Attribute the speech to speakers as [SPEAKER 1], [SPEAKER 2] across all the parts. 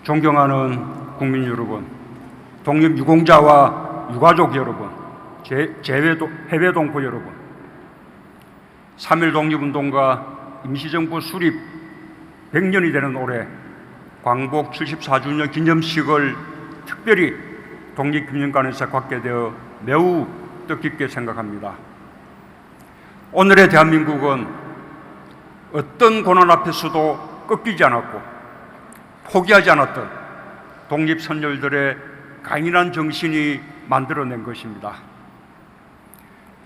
[SPEAKER 1] 존경하는 국민 여러분, 독립유공자와 유가족 여러분, 해외 동포 여러분, 3.1 독립운동과 임시정부 수립 100년이 되는 올해 광복 74주년 기념식을 특별히 독립기념관에서 갖게 되어 매우 뜻깊게 생각합니다. 오늘의 대한민국은 어떤 고난 앞에서도 꺾이지 않았고 포기하지 않았던 독립선열들의 강인한 정신이 만들어낸 것입니다.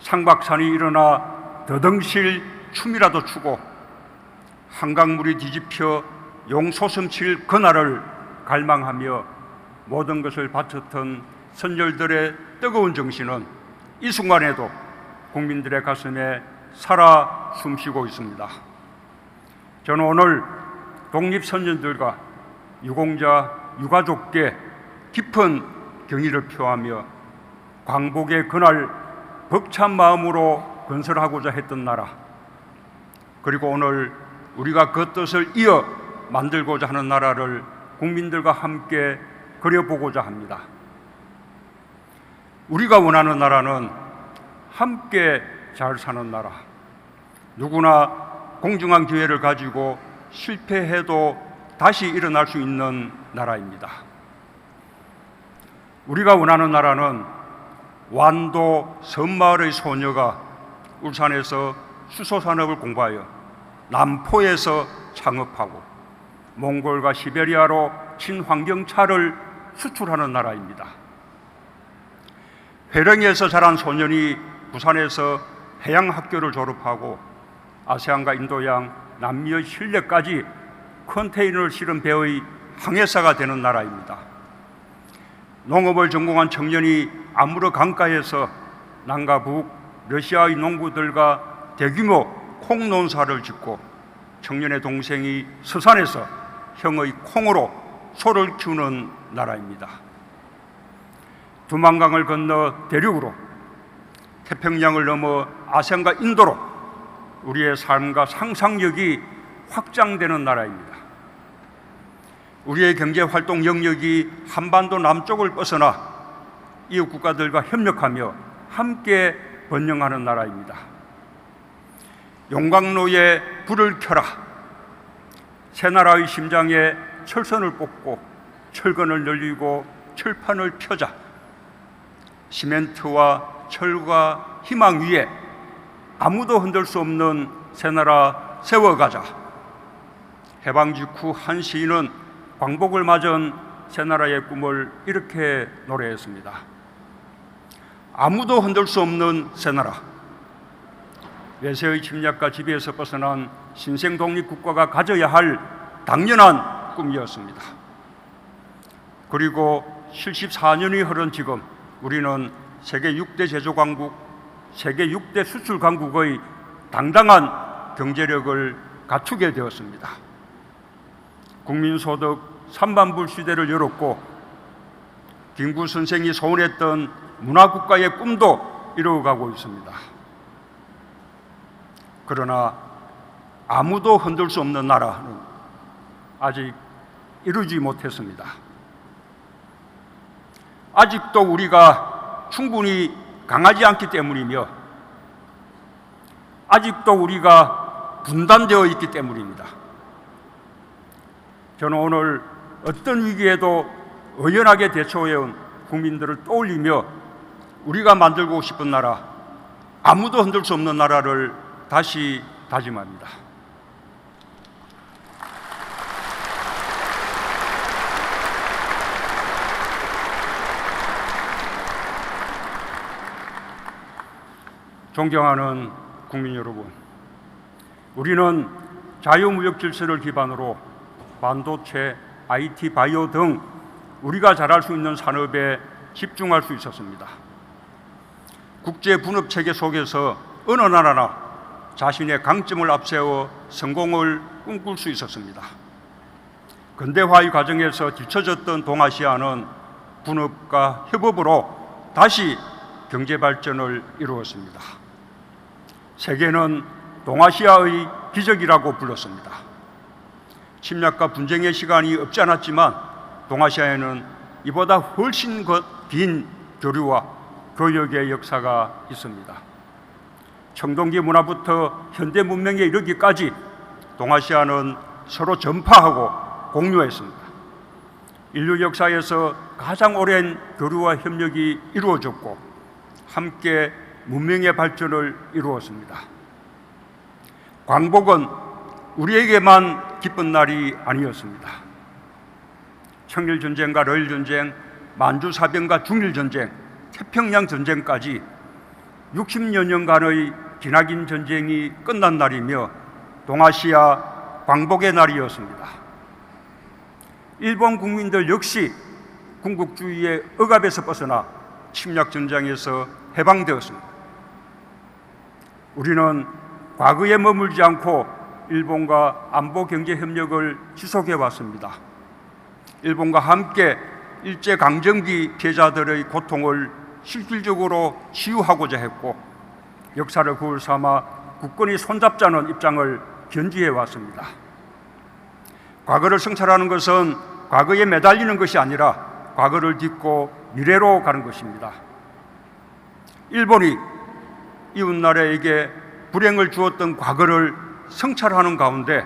[SPEAKER 1] 상박산이 일어나 더덩실 춤이라도 추고 한강물이 뒤집혀 용솟음칠 그날을 갈망하며 모든 것을 바쳤던 선열들의 뜨거운 정신은 이 순간에도 국민들의 가슴에 살아 숨쉬고 있습니다. 저는 오늘 독립선열들과 유공자, 유가족께 깊은 경의를 표하며 광복의 그날 벅찬 마음으로 건설하고자 했던 나라, 그리고 오늘 우리가 그 뜻을 이어 만들고자 하는 나라를 국민들과 함께 그려보고자 합니다. 우리가 원하는 나라는 함께 잘 사는 나라, 누구나 공정한 기회를 가지고 실패해도 다시 일어날 수 있는 나라입니다. 우리가 원하는 나라는 완도 섬마을의 소녀가 울산에서 수소산업을 공부하여 남포에서 창업하고 몽골과 시베리아로 친환경차를 수출하는 나라입니다. 회령에서 자란 소년이 부산에서 해양학교를 졸업하고 아세안과 인도양, 남미의 실내까지 컨테이너를 실은 배의 항해사가 되는 나라입니다. 농업을 전공한 청년이 아무르 강가에서 남과 북 러시아의 농부들과 대규모 콩 논사를 짓고 청년의 동생이 서산에서 형의 콩으로 소를 키우는 나라입니다. 두만강을 건너 대륙으로, 태평양을 넘어 아세안과 인도로 우리의 삶과 상상력이 확장되는 나라입니다. 우리의 경제활동 영역이 한반도 남쪽을 벗어나 이웃 국가들과 협력하며 함께 번영하는 나라입니다. 용광로에 불을 켜라, 새나라의 심장에 철선을 꽂고 철근을 늘리고 철판을 펴자, 시멘트와 철과 희망 위에 아무도 흔들 수 없는 새나라 세워가자. 해방 직후 한 시인은 광복을 맞은 새나라의 꿈을 이렇게 노래했습니다. 아무도 흔들 수 없는 새나라, 외세의 침략과 지배에서 벗어난 신생 독립국가가 가져야 할 당연한 꿈이었습니다. 그리고 74년이 흐른 지금 우리는 세계 6대 제조강국, 세계 6대 수출강국의 당당한 경제력을 갖추게 되었습니다. 국민소득 3만불 시대를 열었고 김구 선생이 소원했던 문화국가의 꿈도 이루어가고 있습니다. 그러나 아무도 흔들 수 없는 나라는 아직 이루지 못했습니다. 아직도 우리가 충분히 강하지 않기 때문이며 아직도 우리가 분단되어 있기 때문입니다. 저는 오늘 어떤 위기에도 의연하게 대처해온 국민들을 떠올리며 우리가 만들고 싶은 나라, 아무도 흔들 수 없는 나라를 다시 다짐합니다. 존경하는 국민 여러분, 우리는 자유무역 질서를 기반으로 반도체, IT, 바이오 등 우리가 잘할 수 있는 산업에 집중할 수 있었습니다. 국제 분업 체계 속에서 어느 나라나 자신의 강점을 앞세워 성공을 꿈꿀 수 있었습니다. 근대화의 과정에서 뒤처졌던 동아시아는 분업과 협업으로 다시 경제 발전을 이루었습니다. 세계는 동아시아의 기적이라고 불렀습니다. 침략과 분쟁의 시간이 없지 않았지만 동아시아에는 이보다 훨씬 긴 교류와 교역의 역사가 있습니다. 청동기 문화부터 현대 문명에 이르기까지 동아시아는 서로 전파하고 공유했습니다. 인류 역사에서 가장 오랜 교류와 협력이 이루어졌고 함께 문명의 발전을 이루었습니다. 광복은 우리에게만 기쁜 날이 아니었습니다. 청일전쟁과 러일전쟁, 만주사변과 중일전쟁, 태평양전쟁까지 60여 년간의 기나긴 전쟁이 끝난 날이며 동아시아 광복의 날이었습니다. 일본 국민들 역시 군국주의의 억압에서 벗어나 침략전장에서 해방되었습니다. 우리는 과거에 머물지 않고 일본과 안보 경제 협력을 지속해 왔습니다. 일본과 함께 일제강점기 피해자들의 고통을 실질적으로 치유하고자 했고 역사를 거울 삼아 국권이 손잡자는 입장을 견지해 왔습니다. 과거를 성찰하는 것은 과거에 매달리는 것이 아니라 과거를 딛고 미래로 가는 것입니다. 일본이 이웃나라에게 불행을 주었던 과거를 성찰하는 가운데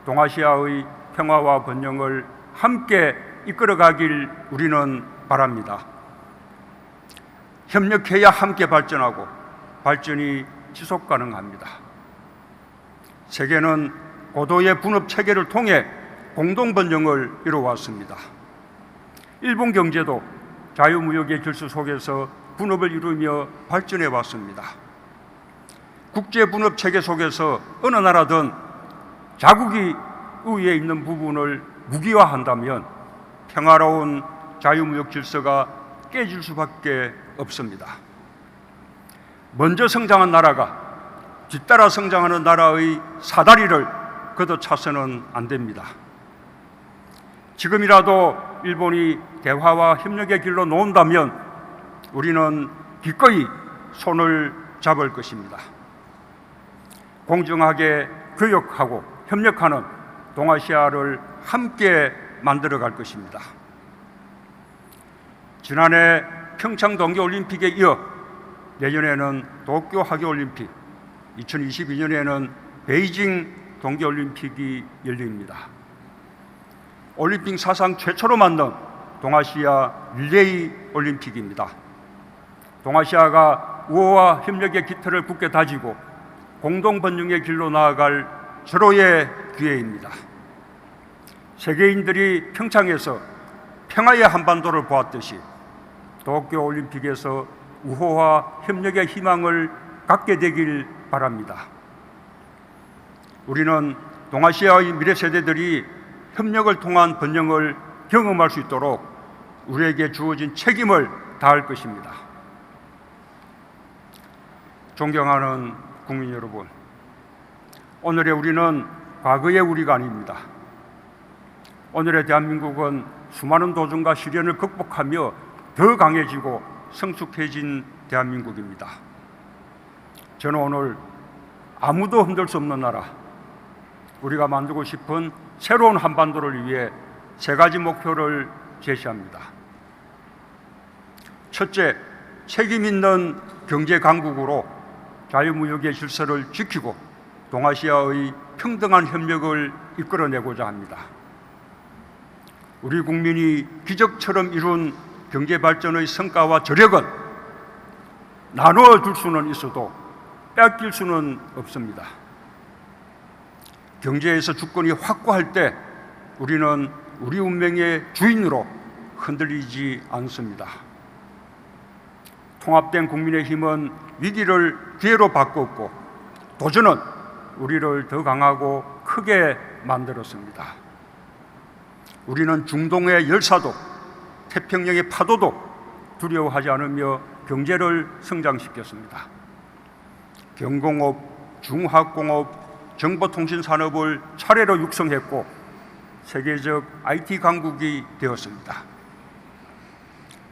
[SPEAKER 1] 동아시아의 평화와 번영을 함께 이끌어가길 우리는 바랍니다. 협력해야 함께 발전하고 발전이 지속 가능합니다. 세계는 고도의 분업 체계를 통해 공동 번영을 이루어왔습니다. 일본 경제도 자유무역의 질서 속에서 분업을 이루며 발전해 왔습니다. 국제 분업 체계 속에서 어느 나라든 자국이 우위에 있는 부분을 무기화한다면 평화로운 자유무역 질서가 깨질 수밖에 없습니다. 먼저 성장한 나라가 뒤따라 성장하는 나라의 사다리를 걷어차서는 안 됩니다. 지금이라도 일본이 대화와 협력의 길로 놓은다면 우리는 기꺼이 손을 잡을 것입니다. 공정하게 교역하고 협력하는 동아시아를 함께 만들어갈 것입니다. 지난해 평창 동계올림픽에 이어 내년에는 도쿄 하계올림픽, 2022년에는 베이징 동계올림픽이 열립니다. 올림픽 사상 최초로 만든 동아시아 릴레이 올림픽입니다. 동아시아가 우호와 협력의 깃털을 굳게 다지고 공동 번영의 길로 나아갈 절호의 기회입니다. 세계인들이 평창에서 평화의 한반도를 보았듯이 도쿄 올림픽에서 우호와 협력의 희망을 갖게 되길 바랍니다. 우리는 동아시아의 미래 세대들이 협력을 통한 번영을 경험할 수 있도록 우리에게 주어진 책임을 다할 것입니다. 존경하는 국민 여러분, 오늘의 우리는 과거의 우리가 아닙니다. 오늘의 대한민국은 수많은 도전과 시련을 극복하며 더 강해지고 성숙해진 대한민국입니다. 저는 오늘 아무도 흔들 수 없는 나라, 우리가 만들고 싶은 새로운 한반도를 위해 세 가지 목표를 제시합니다. 첫째, 책임 있는 경제 강국으로 자유무역의 질서를 지키고 동아시아의 평등한 협력을 이끌어내고자 합니다. 우리 국민이 기적처럼 이룬 경제발전의 성과와 저력은 나누어 줄 수는 있어도 뺏길 수는 없습니다. 경제에서 주권이 확고할 때 우리는 우리 운명의 주인으로 흔들리지 않습니다. 통합된 국민의힘은 위기를 기회로 바꿨고 도전은 우리를 더 강하고 크게 만들었습니다. 우리는 중동의 열사도 태평양의 파도도 두려워하지 않으며 경제를 성장시켰습니다. 경공업, 중화학공업, 정보통신산업을 차례로 육성했고 세계적 IT 강국이 되었습니다.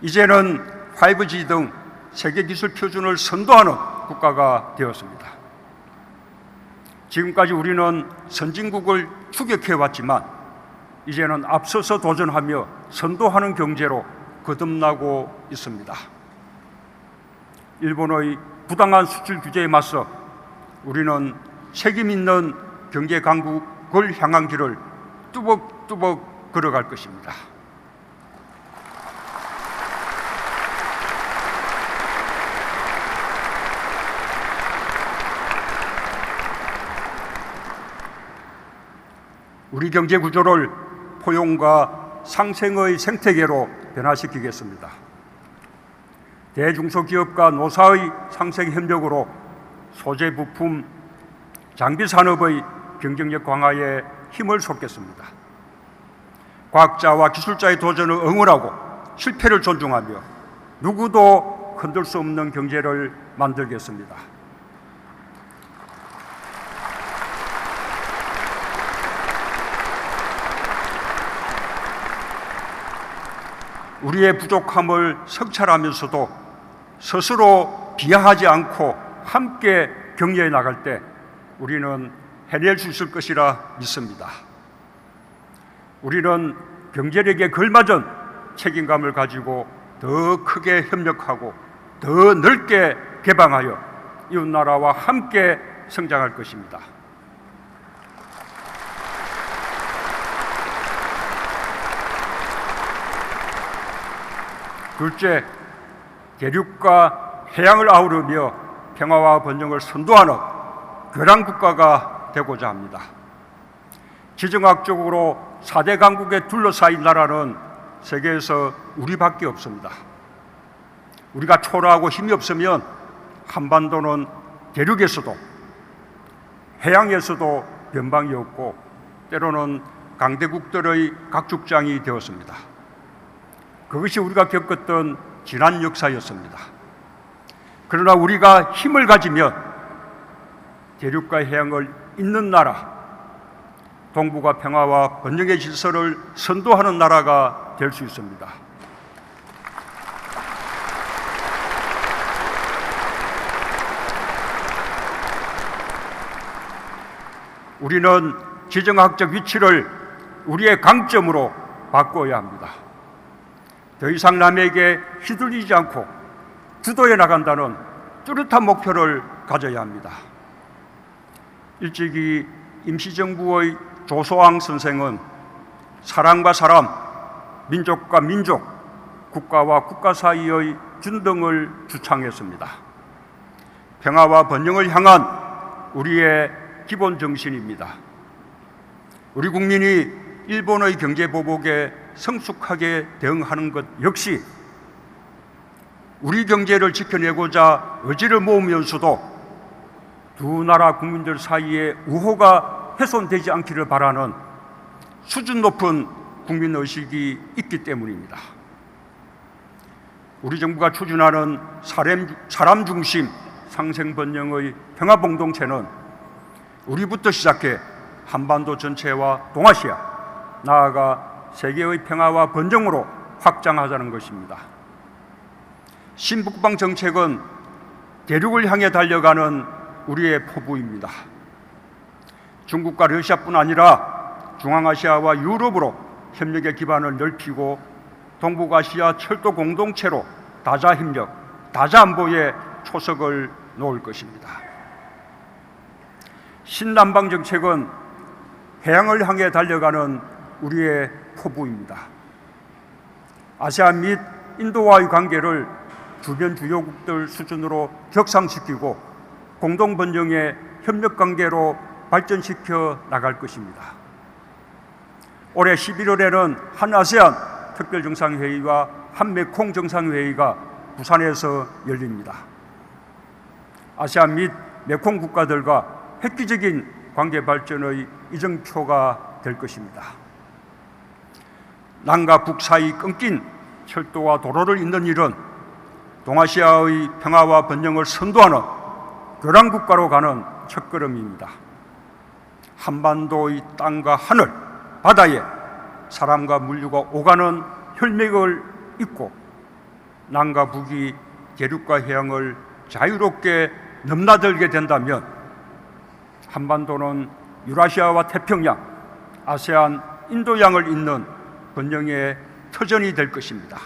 [SPEAKER 1] 이제는 5G 등 세계 기술 표준을 선도하는 국가가 되었습니다. 지금까지 우리는 선진국을 추격해왔지만 이제는 앞서서 도전하며 선도하는 경제로 거듭나고 있습니다. 일본의 부당한 수출 규제에 맞서 우리는 책임 있는 경제 강국을 향한 길을 뚜벅뚜벅 걸어갈 것입니다. 우리 경제 구조를 포용과 상생의 생태계로 변화시키겠습니다. 대중소기업과 노사의 상생 협력으로 소재 부품, 장비 산업의 경쟁력 강화에 힘을 쏟겠습니다. 과학자와 기술자의 도전을 응원하고 실패를 존중하며 누구도 흔들 수 없는 경제를 만들겠습니다. 우리의 부족함을 성찰하면서도 스스로 비하하지 않고 함께 격려해 나갈 때 우리는 해낼 수 있을 것이라 믿습니다. 우리는 경제력에 걸맞은 책임감을 가지고 더 크게 협력하고 더 넓게 개방하여 이웃나라와 함께 성장할 것입니다. 둘째, 대륙과 해양을 아우르며 평화와 번영을 선도하는 교량국가가 되고자 합니다. 지정학적으로 4대 강국에 둘러싸인 나라는 세계에서 우리밖에 없습니다. 우리가 초라하고 힘이 없으면 한반도는 대륙에서도 해양에서도 변방이 없고 때로는 강대국들의 각축장이 되었습니다. 그것이 우리가 겪었던 지난 역사였습니다. 그러나 우리가 힘을 가지면 대륙과 해양을 잇는 나라, 동북아 평화와 번영의 질서를 선도하는 나라가 될 수 있습니다. 우리는 지정학적 위치를 우리의 강점으로 바꿔야 합니다. 더 이상 남에게 휘둘리지 않고 주도해 나간다는 뚜렷한 목표를 가져야 합니다. 일찍이 임시정부의 조소왕 선생은 사람과 사람, 민족과 민족, 국가와 국가 사이의 균등을 주창했습니다. 평화와 번영을 향한 우리의 기본 정신입니다. 우리 국민이 일본의 경제 보복에 성숙하게 대응하는 것 역시 우리 경제를 지켜내고자 의지를 모으면서도 두 나라 국민들 사이에 우호가 훼손되지 않기를 바라는 수준 높은 국민의식이 있기 때문입니다. 우리 정부가 추진하는 사람 중심 상생번영의 평화공동체는 우리부터 시작해 한반도 전체와 동아시아, 나아가 세계의 평화와 번영으로 확장하자는 것입니다. 신북방 정책은 대륙을 향해 달려가는 우리의 포부입니다. 중국과 러시아뿐 아니라 중앙아시아와 유럽으로 협력의 기반을 넓히고 동북아시아 철도 공동체로 다자협력, 다자안보에 초석을 놓을 것입니다. 신남방 정책은 해양을 향해 달려가는 우리의 포부입니다. 아세안 및 인도와의 관계를 주변 주요국들 수준으로 격상시키고 공동번영의 협력관계로 발전시켜 나갈 것입니다. 올해 11월에는 한 아세안 특별정상회의와 한 메콩 정상회의가 부산에서 열립니다. 아세안 및 메콩 국가들과 획기적인 관계 발전의 이정표가 될 것입니다. 남과 북 사이 끊긴 철도와 도로를 잇는 일은 동아시아의 평화와 번영을 선도하는 교량국가로 가는 첫걸음입니다. 한반도의 땅과 하늘, 바다에 사람과 물류가 오가는 혈맥을 잇고 남과 북이 대륙과 해양을 자유롭게 넘나들게 된다면 한반도는 유라시아와 태평양, 아세안 인도양을 잇는 번영의 터전이 될 것입니다.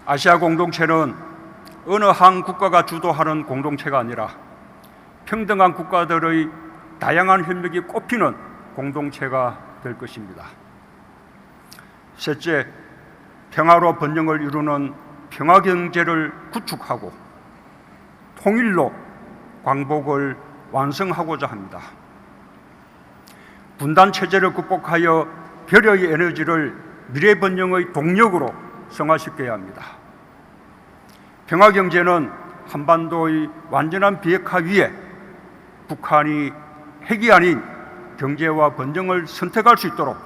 [SPEAKER 1] 아시아 공동체는 어느 한 국가가 주도하는 공동체가 아니라 평등한 국가들의 다양한 협력이 꽃피는 공동체가 될 것입니다. 셋째, 평화로 번영을 이루는 평화경제를 구축하고 통일로 광복을 완성하고자 합니다. 분단체제를 극복하여 결의의 에너지를 미래 번영의 동력으로 성화시켜야 합니다. 평화경제는 한반도의 완전한 비핵화 위에 북한이 핵이 아닌 경제와 번영을 선택할 수 있도록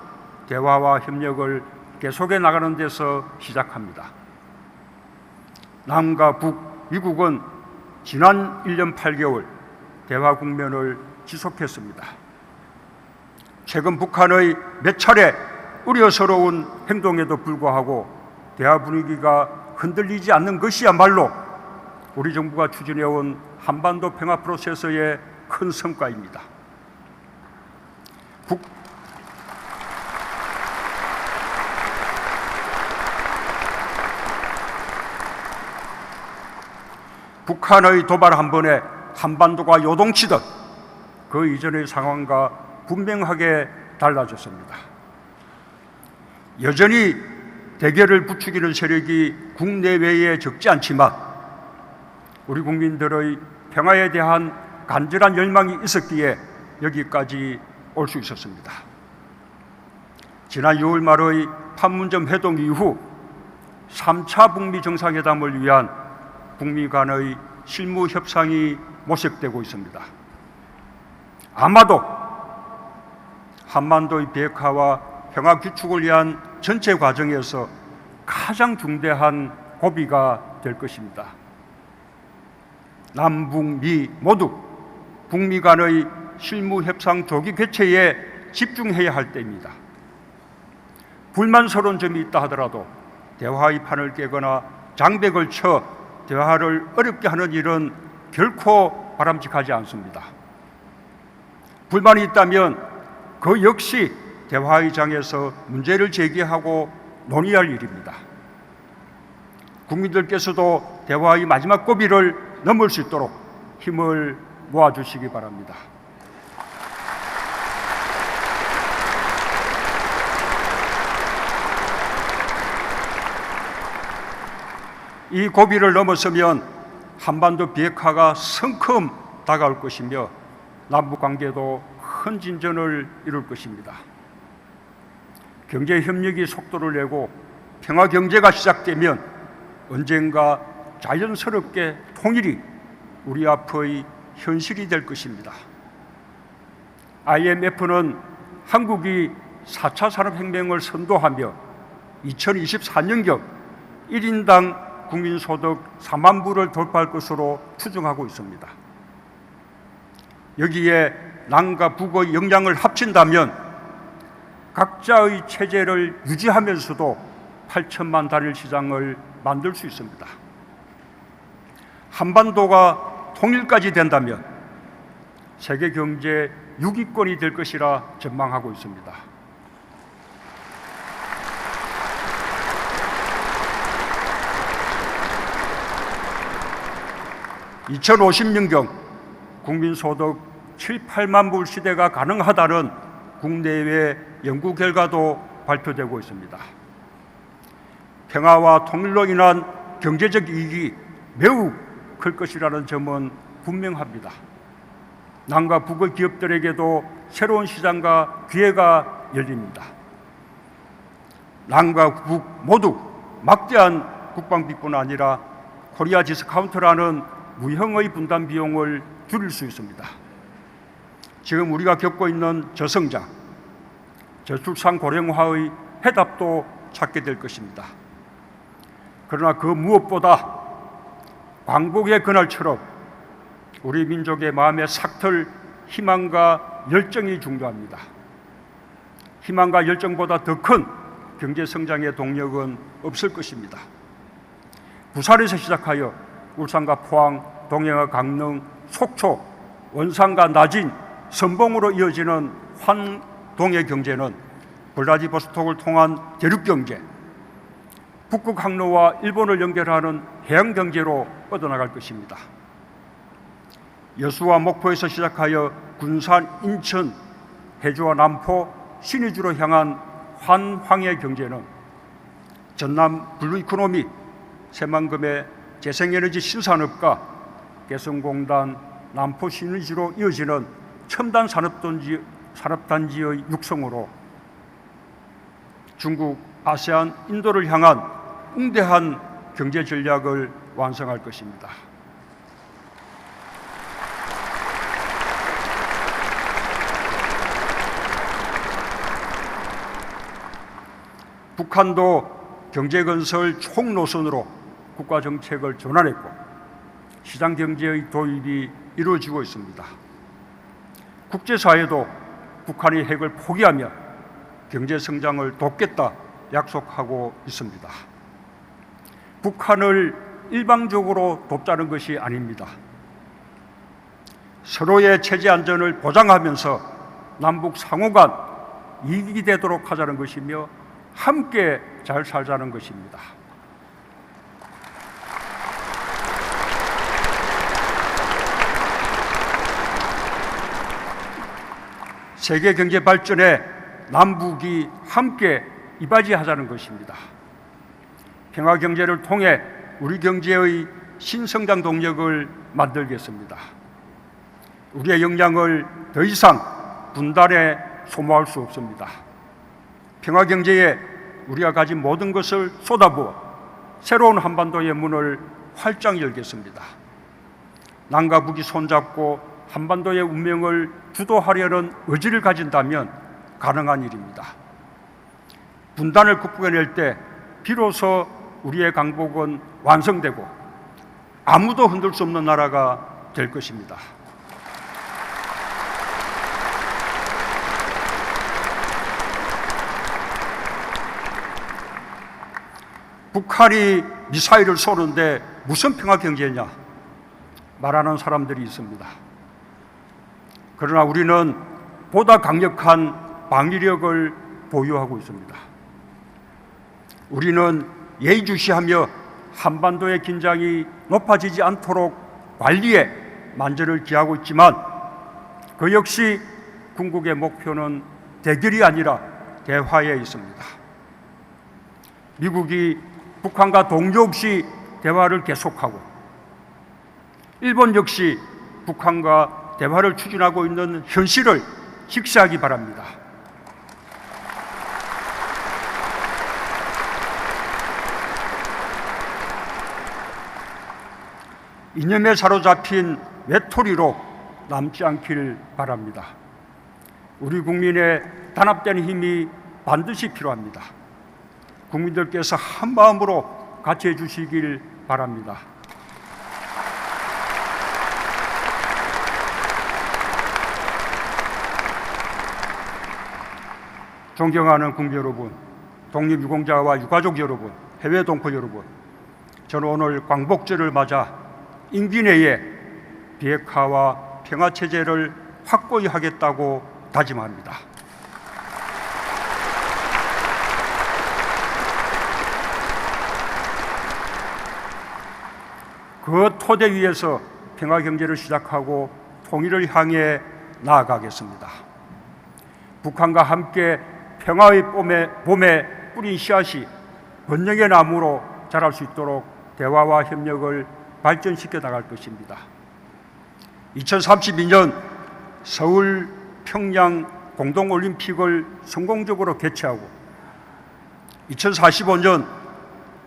[SPEAKER 1] 대화와 협력을 계속해 나가는 데서 시작합니다. 남과 북, 미국은 지난 1년 8개월 대화 국면을 지속했습니다. 최근 북한의 몇 차례 우려스러운 행동에도 불구하고 대화 분위기가 흔들리지 않는 것이야말로 우리 정부가 추진해온 한반도 평화 프로세스의 큰 성과입니다. 북한의 도발 한 번에 한반도가 요동치듯 그 이전의 상황과 분명하게 달라졌습니다. 여전히 대결을 부추기는 세력이 국내외에 적지 않지만 우리 국민들의 평화에 대한 간절한 열망이 있었기에 여기까지 올 수 있었습니다. 지난 6월 말의 판문점 회동 이후 3차 북미 정상회담을 위한 북미 간의 실무 협상이 모색되고 있습니다. 아마도 한반도의 비핵화와 평화 구축을 위한 전체 과정에서 가장 중대한 고비가 될 것입니다. 남북미 모두 북미 간의 실무 협상 조기 개최에 집중해야 할 때입니다. 불만스러운 점이 있다 하더라도 대화의 판을 깨거나 장벽을 쳐 대화를 어렵게 하는 일은 결코 바람직하지 않습니다. 불만이 있다면 그 역시 대화의 장에서 문제를 제기하고 논의할 일입니다. 국민들께서도 대화의 마지막 고비를 넘을 수 있도록 힘을 모아주시기 바랍니다. 이 고비를 넘어서면 한반도 비핵화가 성큼 다가올 것이며 남북관계도 큰 진전을 이룰 것입니다. 경제협력이 속도를 내고 평화경제가 시작되면 언젠가 자연스럽게 통일이 우리 앞의 현실이 될 것입니다. IMF는 한국이 4차 산업혁명을 선도하며 2024년경 1인당 국민소득 4만 불을 돌파할 것으로 추정하고 있습니다. 여기에 남과 북의 역량을 합친다면 각자의 체제를 유지하면서도 8천만 단일 시장을 만들 수 있습니다. 한반도가 통일까지 된다면 세계 경제 6위권이 될 것이라 전망하고 있습니다. 2050년경 국민소득 7, 8만 불 시대가 가능하다는 국내외 연구 결과도 발표되고 있습니다. 평화와 통일로 인한 경제적 이익이 매우 클 것이라는 점은 분명합니다. 남과 북의 기업들에게도 새로운 시장과 기회가 열립니다. 남과 북 모두 막대한 국방비뿐 아니라 코리아 디스카운트라는 무형의 분담 비용을 줄일 수 있습니다. 지금 우리가 겪고 있는 저성장, 저출산 고령화의 해답도 찾게 될 것입니다. 그러나 그 무엇보다 광복의 그날처럼 우리 민족의 마음에 삭틀 희망과 열정이 중요합니다. 희망과 열정보다 더 큰 경제 성장의 동력은 없을 것입니다. 부산에서 시작하여 울산과 포항, 동해와 강릉, 속초, 원산과 나진, 선봉으로 이어지는 환동해 경제는 블라디보스톡을 통한 대륙 경제, 북극 항로와 일본을 연결하는 해양 경제로 뻗어나갈 것입니다. 여수와 목포에서 시작하여 군산, 인천, 해주와 남포, 신의주로 향한 환황해 경제는 전남 블루 이코노미, 새만금의 재생에너지 신산업과 개성공단, 남포 신의주로 이어지는 첨단 산업단지의 육성으로 중국, 아세안, 인도를 향한 웅대한 경제 전략을 완성할 것입니다. 북한도 경제건설 총노선으로 국가정책을 전환했고 시장경제의 도입이 이루어지고 있습니다. 국제사회도 북한이 핵을 포기하면 경제성장을 돕겠다 약속하고 있습니다. 북한을 일방적으로 돕자는 것이 아닙니다. 서로의 체제 안전을 보장하면서 남북 상호간 이익이 되도록 하자는 것이며 함께 잘 살자는 것입니다. 세계 경제 발전에 남북이 함께 이바지하자는 것입니다. 평화 경제를 통해 우리 경제의 신성장 동력을 만들겠습니다. 우리의 역량을 더 이상 분단에 소모할 수 없습니다. 평화 경제에 우리가 가진 모든 것을 쏟아부어 새로운 한반도의 문을 활짝 열겠습니다. 남과 북이 손잡고 한반도의 운명을 주도하려는 의지를 가진다면 가능한 일입니다. 분단을 극복해낼 때 비로소 우리의 강복은 완성되고 아무도 흔들 수 없는 나라가 될 것입니다. 북한이 미사일을 쏘는데 무슨 평화 경제냐 말하는 사람들이 있습니다. 그러나 우리는 보다 강력한 방위력을 보유하고 있습니다. 우리는 예의주시하며 한반도의 긴장이 높아지지 않도록 관리에 만전을 기하고 있지만 그 역시 궁극의 목표는 대결이 아니라 대화에 있습니다. 미국이 북한과 동조 없이 대화를 계속하고 일본 역시 북한과 대화를 추진하고 있는 현실을 직시하기 바랍니다. 이념에 사로잡힌 외톨이로 남지 않길 바랍니다. 우리 국민의 단합된 힘이 반드시 필요합니다. 국민들께서 한 마음으로 같이 해주시길 바랍니다. 존경하는 국민 여러분, 독립유공자와 유가족 여러분, 해외 동포 여러분, 저는 오늘 광복절을 맞아 임기 내에 비핵화와 평화체제를 확고히 하겠다고 다짐합니다. 그 토대 위에서 평화경제를 시작하고 통일을 향해 나아가겠습니다. 북한과 함께 평화의 봄에 뿌린 씨앗이 번영의 나무로 자랄 수 있도록 대화와 협력을 발전시켜 나갈 것입니다. 2032년 서울 평양 공동올림픽을 성공적으로 개최하고 2045년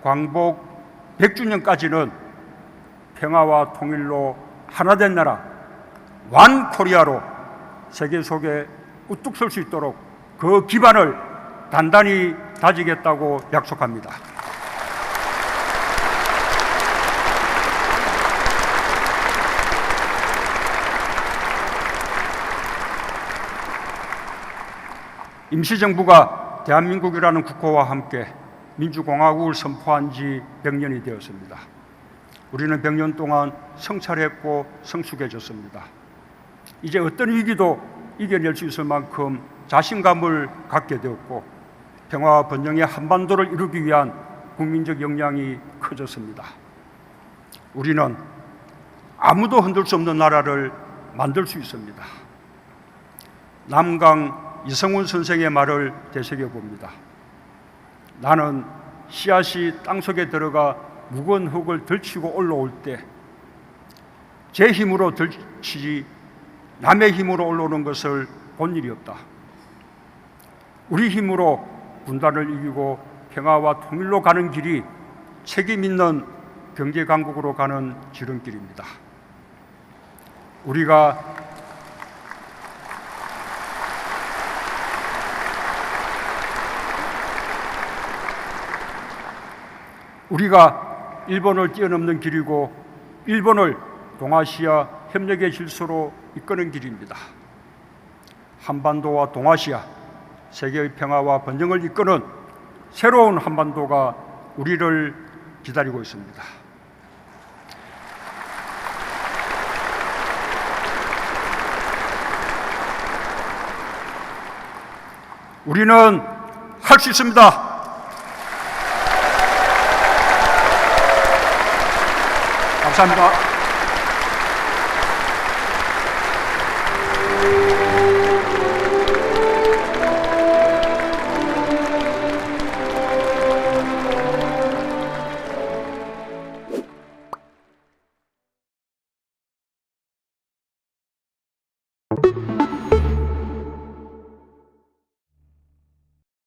[SPEAKER 1] 광복 100주년까지는 평화와 통일로 하나된 나라 완 코리아로 세계 속에 우뚝 설 수 있도록 그 기반을 단단히 다지겠다고 약속합니다. 임시정부가 대한민국이라는 국호와 함께 민주공화국을 선포한 지 100년이 되었습니다. 우리는 100년 동안 성찰했고 성숙해졌습니다. 이제 어떤 위기도 이겨낼 수 있을 만큼 자신감을 갖게 되었고 평화와 번영의 한반도를 이루기 위한 국민적 역량이 커졌습니다. 우리는 아무도 흔들 수 없는 나라를 만들 수 있습니다. 남강 이성훈 선생의 말을 되새겨봅니다. 나는 씨앗이 땅속에 들어가 무거운 흙을 들치고 올라올 때 제 힘으로 들치지 남의 힘으로 올라오는 것을 본 일이 없다. 우리 힘으로 분단을 이기고 평화와 통일로 가는 길이 책임 있는 경제 강국으로 가는 지름길입니다. 우리가 일본을 뛰어넘는 길이고 일본을 동아시아 협력의 질서로 이끄는 길입니다. 한반도와 동아시아, 세계의 평화와 번영을 이끄는 새로운 한반도가 우리를 기다리고 있습니다. 우리는 할 수 있습니다. 감사합니다.